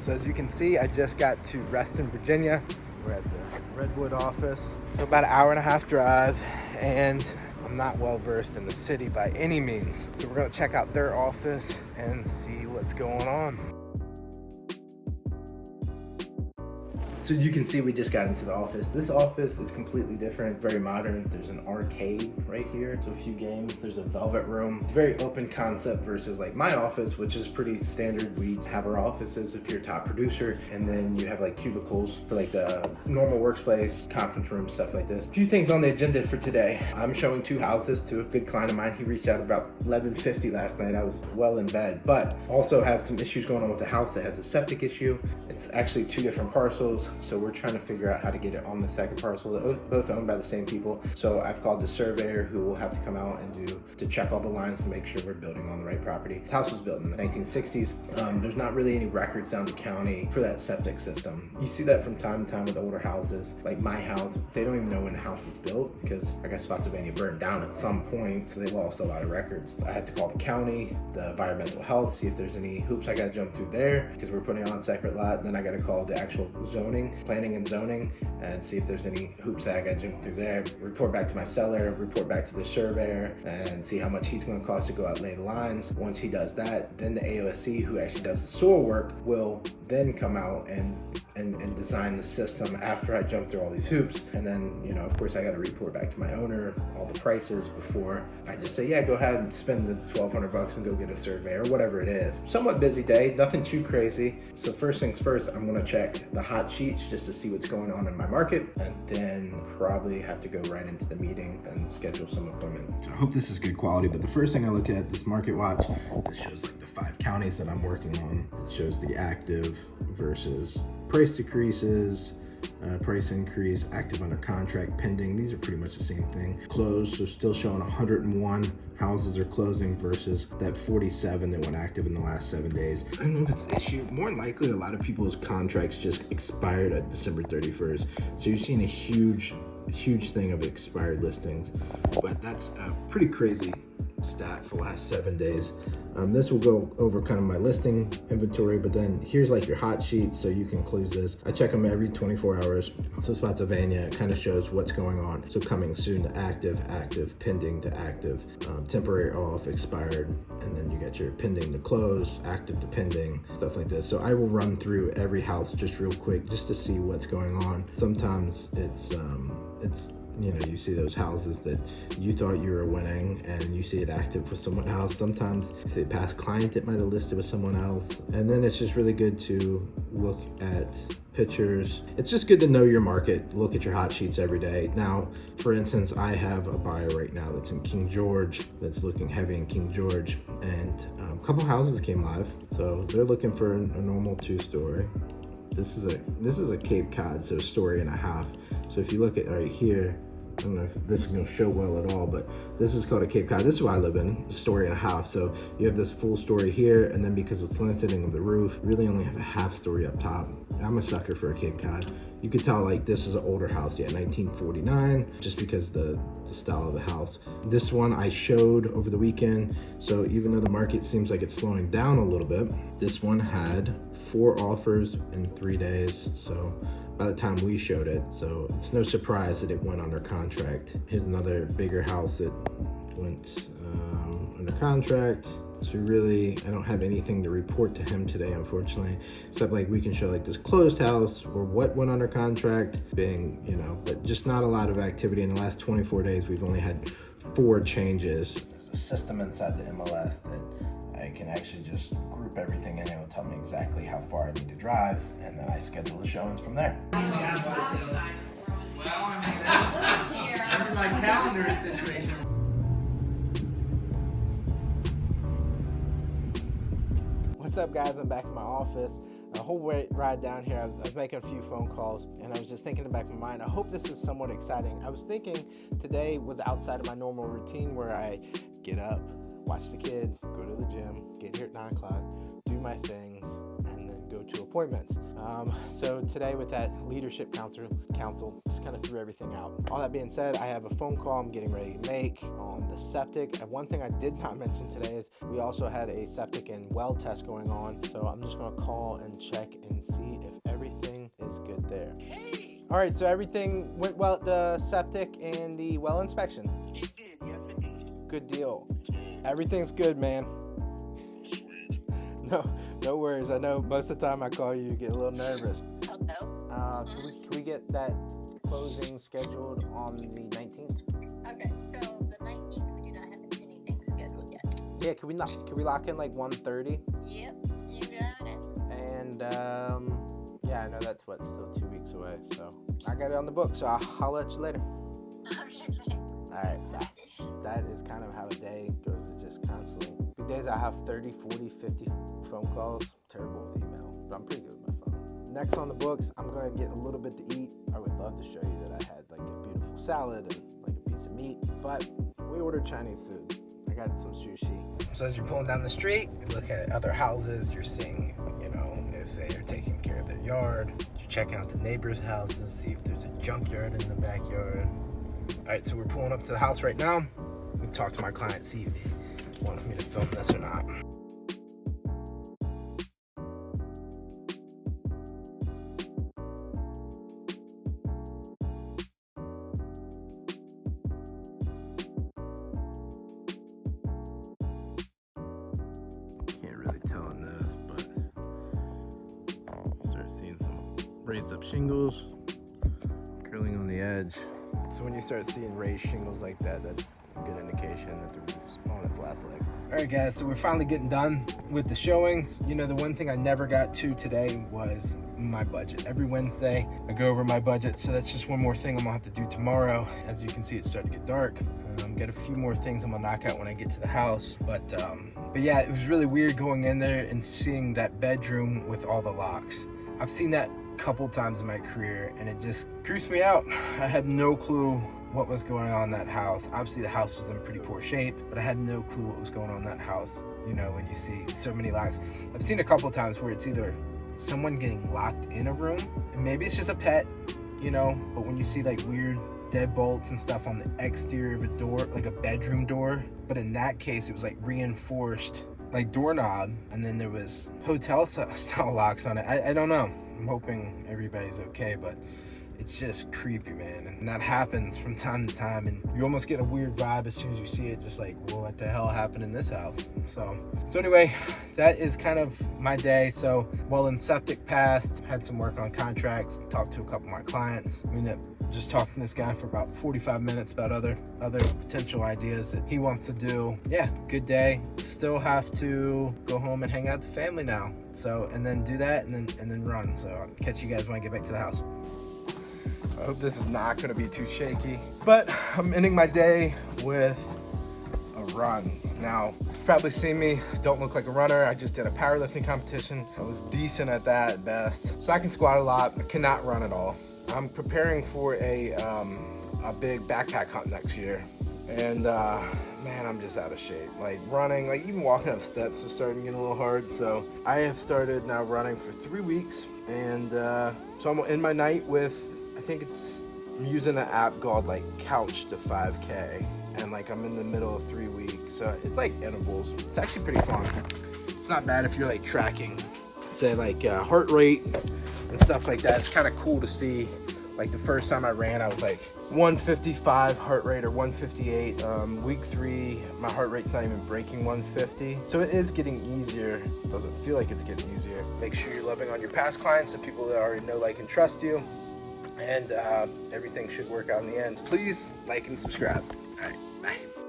So as you can see, I just got to Reston, Virginia. We're at the Redwood office. So about an hour and a half drive, and I'm not well versed in the city by any means. So we're gonna check out their office and see what's going on. So you can see we just got into the office. This office is completely different, very modern. There's an arcade right here, so a few games. There's a velvet room. It's very open concept versus like my office, which is pretty standard. We have our offices if you're a top producer, and then you have like cubicles for like the normal workspace, conference room, stuff like this. A few things on the agenda for today. I'm showing 2 houses to a good client of mine. He reached out about 11:50 last night. I was well in bed, but also have some issues going on with the house that has a septic issue. It's actually 2 different parcels. So we're trying to figure out how to get it on the second parcel. They're both owned by the same people. So I've called the surveyor who will have to come out and to check all the lines to make sure we're building on the right property. The house was built in the 1960s. There's not really any records down the county for that septic system. You see that from time to time with older houses. Like my house, they don't even know when the house is built because I guess Spotsylvania burned down at some point, so they lost a lot of records. I had to call the county, the environmental health, see if there's any hoops I gotta jump through there because we're putting on a separate lot. Then I gotta call the actual zoning, planning and zoning, and see if there's any hoops that I gotta jump through there. Report back to my seller, report back to the surveyor, and see how much he's gonna cost to go out and lay the lines. Once he does that, then the AOSC, who actually does the soil work, will then come out and design the system after I jump through all these hoops. And then, you know, of course I gotta report back to my owner all the prices before I just say, yeah, go ahead and spend the $1,200 and go get a survey or whatever it is. Somewhat busy day, nothing too crazy. So first things first, I'm gonna check the hot sheets just to see what's going on in my market, and then probably have to go right into the meeting and schedule some appointments. I hope this is good quality, but the first thing I look at, this Market Watch, it shows like the 5 counties that I'm working on. It shows the active versus price decreases, price increase, active under contract, pending. These are pretty much the same thing. Closed, so still showing 101 houses are closing versus that 47 that went active in the last 7 days. I don't know if it's an issue. More than likely, a lot of people's contracts just expired at December 31st. So you're seeing a huge thing of expired listings, but that's a pretty crazy stat for the last 7 days. This will go over kind of my listing inventory, but then here's like your hot sheet, so you can close this. I check them every 24 hours. So Spotsylvania kind of shows what's going on. So coming soon to active, active, pending to active, temporary off, expired, and then you get your pending to close, active to pending, stuff like this. So I will run through every house just real quick just to see what's going on. Sometimes it's you know, you see those houses that you thought you were winning and you see it active with someone else. Sometimes you see a past client that might have listed with someone else. And then it's just really good to look at pictures. It's just good to know your market, look at your hot sheets every day. Now, for instance, I have a buyer right now that's in King George, that's looking heavy in King George, and a couple houses came live. So they're looking for a normal 2-story. This is a Cape Cod, so 1.5 stories. So if you look at right here, I don't know if this is gonna show well at all, but this is called a Cape Cod. This is where I live in, 1.5 stories. So you have this full story here, and then because it's slanting of the roof, you really only have a 1/2 story up top. I'm a sucker for a Cape Cod. You could tell like this is an older house, yeah, 1949, just because the style of the house. This one I showed over the weekend, so even though the market seems like it's slowing down a little bit, this one had 4 offers in 3 days. So by the time we showed it, so it's no surprise that it went under contract. Here's another bigger house that went under contract. So really, I don't have anything to report to him today, unfortunately, except like we can show like this closed house or what went under contract being, you know, but just not a lot of activity. In the last 24 days, we've only had 4 changes. There's a system inside the MLS that I can actually just group everything in. It will tell me exactly how far I need to drive, and then I schedule the showings from there. Well, I mean, under my calendar situation. What's up, guys? I'm back in my office. A whole ride down here, I was making a few phone calls, and I was just thinking in the back of my mind, I hope this is somewhat exciting. I was thinking today was outside of my normal routine where I get up, watch the kids, go to the gym, get here at 9 o'clock, do my things, and then go to appointments. So today with that leadership council. Just kind of threw everything out. All that being said, I have a phone call I'm getting ready to make on the septic. And one thing I did not mention today is we also had a septic and well test going on. So I'm just gonna call and check and see if everything is good there. All right, so everything went well at the septic and the well inspection? It did, yes it did. Good deal. Everything's good, man. No worries. I know most of the time I call you get a little nervous. Hello? Can we get that closing scheduled on the 19th? Okay, so the 19th, we do not have anything scheduled yet. Yeah, can we lock in like 1:30? Yep, you got it. And yeah, I know that's still 2 weeks away, so I got it on the book, so I'll holler at you later. Okay, thanks. All right, bye. That is kind of how a day goes, it's just constantly. Big days I have 30, 40, 50 phone calls. Terrible with email, but I'm pretty good with my phone. Next on the books, I'm gonna get a little bit to eat. I would love to show you that I had like a beautiful salad and like a piece of meat, but we ordered Chinese food. I got some sushi. So as you're pulling down the street, you look at other houses, you're seeing, you know, if they are taking care of their yard. You're checking out the neighbors' houses, see if there's a junkyard in the backyard. All right, so we're pulling up to the house right now. We talk to my client, see if he wants me to film this or not. Can't really tell in this, but start seeing some raised up shingles curling on the edge. So when you start seeing raised shingles like that, that's a good indication that the roof's on its last leg. All right, guys, so we're finally getting done with the showings. You know, the one thing I never got to today was my budget. Every Wednesday, I go over my budget, so that's just one more thing I'm gonna have to do tomorrow. As you can see, it's starting to get dark. Got a few more things I'm gonna knock out when I get to the house, but yeah, it was really weird going in there and seeing that bedroom with all the locks. I've seen that a couple times in my career, and it just creeps me out. I had no clue what was going on in that house. Obviously the house was in pretty poor shape, but I had no clue what was going on in that house. You know, when you see so many locks. I've seen a couple times where it's either someone getting locked in a room, and maybe it's just a pet, you know, but when you see like weird deadbolts and stuff on the exterior of a door, like a bedroom door, but in that case it was like reinforced like doorknob, and then there was hotel style locks on it. I don't know. I'm hoping everybody's okay, but it's just creepy, man. And that happens from time to time, and you almost get a weird vibe as soon as you see it, just like, well, what the hell happened in this house? So anyway, that is kind of my day. So well, in septic passed, had some work on contracts, talked to a couple of my clients. We ended up just talking to this guy for about 45 minutes about other potential ideas that he wants to do. Yeah, good day. Still have to go home and hang out with the family now. So, and then do that and then run. So I'll catch you guys when I get back to the house. I hope this is not going to be too shaky, but I'm ending my day with a run. Now, you've probably seen me, don't look like a runner. I just did a powerlifting competition. I was decent at that at best. So I can squat a lot, I cannot run at all. I'm preparing for a big backpack hunt next year. And man, I'm just out of shape. Like running, like even walking up steps is starting to get a little hard. So I have started now running for 3 weeks. And so I'm gonna end my night with, I think I'm using an app called like Couch to 5K, and like I'm in the middle of 3 weeks, so it's like intervals. It's actually pretty fun. It's not bad if you're like tracking, say like heart rate and stuff like that. It's kind of cool to see. Like the first time I ran, I was like 155 heart rate or 158. Week 3, my heart rate's not even breaking 150. So it is getting easier. It doesn't feel like it's getting easier. Make sure you're loving on your past clients, the people that already know, like, and trust you. And everything should work out in the end. Please like and subscribe. All right, bye.